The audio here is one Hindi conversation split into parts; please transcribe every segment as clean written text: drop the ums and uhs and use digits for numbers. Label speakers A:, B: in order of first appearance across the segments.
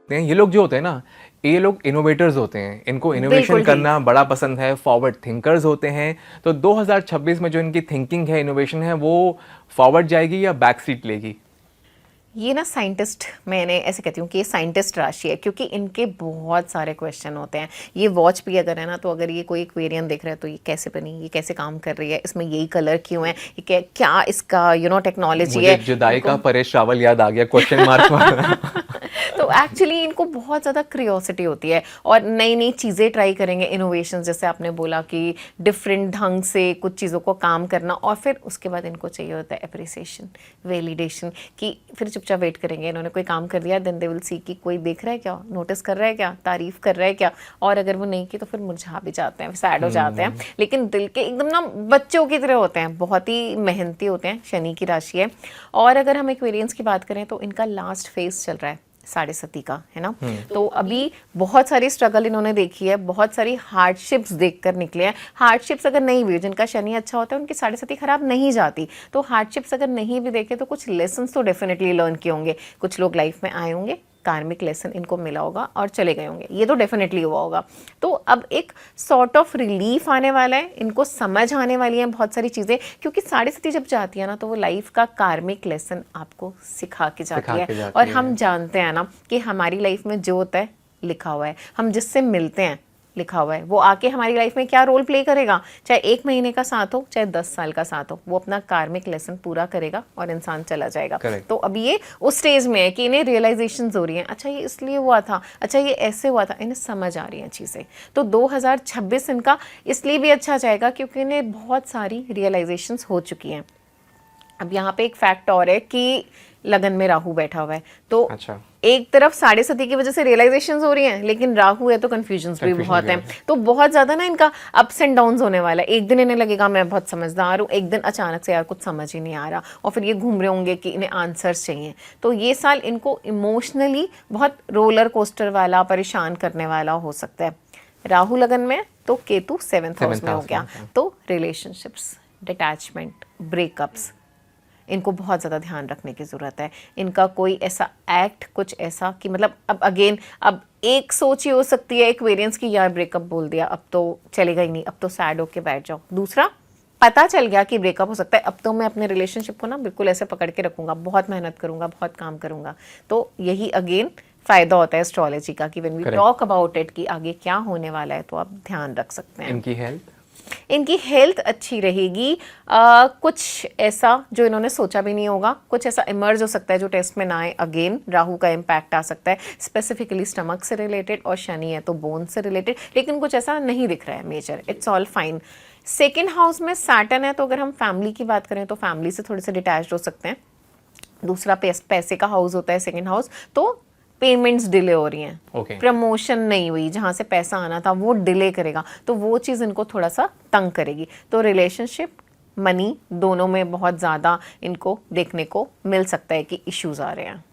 A: ये लोग जो होते हैं ना, ये लोग इनोवेटर्स होते हैं, इनको इनोवेशन
B: बिल्कुल ठीक।
A: करना बड़ा पसंद है, फॉरवर्ड थिंकर्स होते हैं। तो 2026 में जो इनकी थिंकिंग है, इनोवेशन है, वो फॉरवर्ड जाएगी या बैक सीट लेगी?
B: ये ना साइंटिस्ट, मैंने ऐसे कहती हूँ कि ये साइंटिस्ट राशि है, क्योंकि इनके बहुत सारे क्वेश्चन होते हैं। ये वॉच भी अगर है ना, तो अगर ये कोई एक्वेरियम देख रहा है तो ये कैसे बनी, ये कैसे काम कर रही है, इसमें यही कलर क्यों है, ये क्या इसका टेक्नोलॉजी
A: मुझे
B: है
A: जुदाई
B: इनको।
A: का परेश रावल याद आ गया, क्वेश्चन मार्क वाला।
B: तो एक्चुअली इनको बहुत ज़्यादा क्रियोसिटी होती है और नई नई चीज़ें ट्राई करेंगे, इनोवेशन, जैसे आपने बोला कि डिफरेंट ढंग से कुछ चीज़ों को काम करना, और फिर उसके बाद इनको चाहिए होता है अप्रिसिएशन, वैलिडेशन, कि फिर चुपचाप वेट करेंगे, इन्होंने कोई काम कर दिया, देन दे विल सी कि कोई देख रहा है क्या, नोटिस कर रहा है क्या, तारीफ कर रहा है क्या, और अगर वो नहीं की तो फिर मुरझा भी जाते हैं, सैड हो जाते हैं। लेकिन दिल के एकदम ना बच्चों की तरह होते हैं, बहुत ही मेहनती होते हैं, शनि की राशि है। और अगर हम एक्वेरियंस की बात करें तो इनका लास्ट फेज चल रहा है साढ़े सती का, है ना। तो अभी बहुत सारी स्ट्रगल इन्होंने देखी है, बहुत सारी हार्डशिप्स देखकर निकले हैं। हार्डशिप्स अगर नहीं भी, जिनका शनि अच्छा होता है उनकी साढ़े सती खराब नहीं जाती, तो हार्डशिप्स अगर नहीं भी देखे तो कुछ लेसन्स तो डेफिनेटली लर्न किए होंगे, कुछ लोग लाइफ में आए होंगे, कार्मिक लेसन इनको मिला होगा और चले गए होंगे, ये तो डेफिनेटली हुआ होगा। तो अब एक सॉर्ट ऑफ रिलीफ आने वाला है, इनको समझ आने वाली हैं बहुत सारी चीज़ें, क्योंकि साढ़े सती जब जाती है ना तो वो लाइफ का कार्मिक लेसन आपको सिखा के जाती है। और हम जानते हैं ना कि हमारी लाइफ में जो होता है लिखा हुआ है, हम जिससे मिलते हैं लिखा हुआ है, वो आके हमारी लाइफ में क्या रोल प्ले करेगा, चाहे 1 महीने का साथ हो, चाहे 10 साल का साथ हो, वो अपना कार्मिक लेसन पूरा करेगा और इंसान चला जाएगा। तो अब ये उस स्टेज में है कि इन्हें रियलाइजेशन हो रही हैं, अच्छा ये इसलिए हुआ था, अच्छा ये ऐसे हुआ था, इन्हें समझ आ रही हैं चीज़ें। तो 2026 इनका इसलिए भी अच्छा जाएगा क्योंकि इन्हें बहुत सारी रियलाइजेशन हो चुकी हैं। अब यहाँ पे एक फैक्ट और है कि लगन में राहु बैठा हुआ है, तो अच्छा, एक तरफ साढ़े सती की वजह से रियलाइजेशंस हो रही हैं, लेकिन राहु है तो कंफ्यूजन्स भी बहुत हैं, तो बहुत ज्यादा ना इनका अप्स एंड डाउन्स होने वाला है। एक दिन इन्हें लगेगा मैं बहुत समझदार हूँ, एक दिन अचानक से यार कुछ समझ ही नहीं आ रहा, और फिर ये घूम रहे होंगे कि इन्हें आंसर्स चाहिए। तो ये साल इनको इमोशनली बहुत रोलर कोस्टर वाला, परेशान करने वाला हो सकता है। राहु लगन में तो केतु 7th हाउस में हो गया, तो रिलेशनशिप्स, डिटैचमेंट, ब्रेकअप्स, इनको बहुत ज़्यादा ध्यान रखने की ज़रूरत है। इनका कोई ऐसा एक्ट, कुछ ऐसा कि मतलब अब अगेन, अब एक सोच ही हो सकती है एक्वेरियंस की, यार ब्रेकअप बोल दिया अब तो चलेगा ही नहीं, अब तो सैड होके बैठ जाओ। दूसरा, पता चल गया कि ब्रेकअप हो सकता है, अब तो मैं अपने रिलेशनशिप को ना बिल्कुल ऐसे पकड़ के रखूंगा, बहुत मेहनत करूंगा, बहुत काम करूंगा। तो यही अगेन फायदा होता है एस्ट्रोलॉजी का कि when we talk about it कि आगे क्या होने वाला है, तो आप ध्यान रख सकते हैं। इनकी हेल्थ अच्छी रहेगी। कुछ ऐसा जो इन्होंने सोचा भी नहीं होगा, कुछ ऐसा इमर्ज हो सकता है जो टेस्ट में ना आए। अगेन राहु का इम्पैक्ट आ सकता है, स्पेसिफिकली स्टमक से रिलेटेड, और शनि है तो बोन से रिलेटेड, लेकिन कुछ ऐसा नहीं दिख रहा है major, it's all fine. Second house में सैटर्न है, तो अगर हम फैमिली की बात करें तो फैमिली से थोड़े से डिटैच्ड हो सकते हैं। दूसरा पैसे का हाउस होता है सेकेंड हाउस, तो पेमेंट्स डिले हो रही हैं, प्रमोशन नहीं हुई, जहां से पैसा आना था वो डिले करेगा, तो वो चीज़ इनको थोड़ा सा तंग करेगी। तो रिलेशनशिप, मनी, दोनों में बहुत ज़्यादा इनको देखने को मिल सकता है कि इश्यूज आ रहे हैं।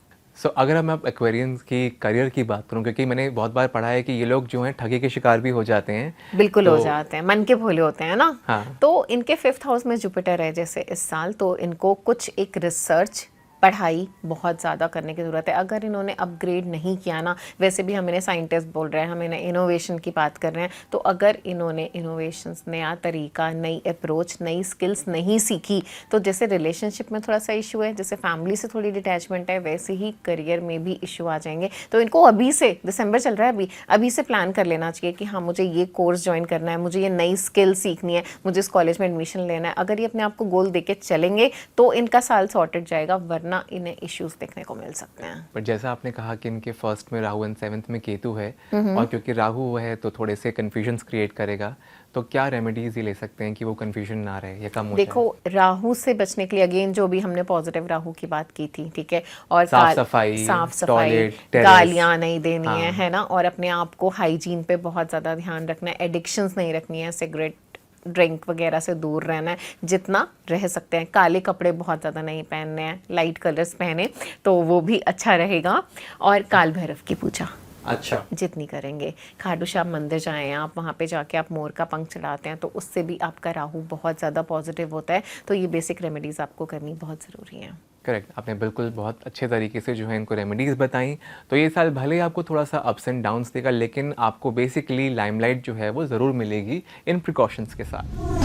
A: अगर मैं एक्वेरियंस की करियर की बात करूं, क्योंकि मैंने बहुत बार पढ़ा है कि ये लोग जो हैं ठगी के शिकार भी हो जाते हैं।
B: बिल्कुल हो जाते हैं, मन के भोले होते हैं ना। हाँ। तो इनके 5th हाउस में जुपिटर है जैसे इस साल, तो इनको कुछ एक रिसर्च, पढ़ाई बहुत ज़्यादा करने की ज़रूरत है। अगर इन्होंने अपग्रेड नहीं किया ना, वैसे भी हम इन्हें साइंटिस्ट बोल रहे हैं, हम इन्हें इनोवेशन की बात कर रहे हैं, तो अगर इन्होंने इनोवेशंस, नया तरीका, नई अप्रोच, नई स्किल्स नहीं सीखी, तो जैसे रिलेशनशिप में थोड़ा सा इशू है, जैसे फैमिली से थोड़ी डिटैचमेंट है, वैसे ही करियर में भी इशू आ जाएंगे। तो इनको अभी से, दिसंबर चल रहा है अभी से प्लान कर लेना चाहिए कि हाँ मुझे ये कोर्स ज्वाइन करना है, मुझे ये नई स्किल सीखनी है, मुझे इस कॉलेज में एडमिशन लेना है। अगर ये अपने आप को गोल देके चलेंगे तो इनका साल सॉर्टेड जाएगा, वरना इन्हें इश्यूज देखने को मिल सकते हैं।
A: पर जैसा आपने कहा कि इनके फर्स्ट में राहु एंड 7th में केतु है, और क्योंकि राहु है तो थोड़े से कंफ्यूजन्स क्रिएट करेगा, तो क्या रेमेडीज ही ले सकते हैं कि वो कंफ्यूजन ना रहे या कम हो जाए?
B: देखो, राहु से बचने के लिए अगेन जो भी हमने पॉजिटिव राहु की बात की थी, ठीक है, और
A: साफ सफाई,
B: गालियां नहीं देनी है ना, और अपने आप को हाइजीन पे बहुत ज़्यादा ध्यान रखना है, एडिक्शंस नहीं रखनी है, सिगरेट, ड्रिंक वगैरह से दूर रहना है जितना रह सकते हैं। काले कपड़े बहुत ज़्यादा नहीं पहनने हैं, लाइट कलर्स पहने तो वो भी अच्छा रहेगा। और काल भैरव की पूजा अच्छा जितनी करेंगे, खाटू श्याम मंदिर जाएं आप, वहाँ पे जाके आप मोर का पंख चढ़ाते हैं, तो उससे भी आपका राहु बहुत ज़्यादा पॉजिटिव होता है। तो ये बेसिक रेमेडीज़ आपको करनी बहुत ज़रूरी है।
A: करेक्ट, आपने बिल्कुल बहुत अच्छे तरीके से जो है इनको रेमेडीज़ बताई। तो ये साल भले ही आपको थोड़ा-सा अप्स एंड डाउन्स देगा, लेकिन आपको बेसिकली लाइमलाइट जो है वो ज़रूर मिलेगी इन प्रिकॉशंस के साथ।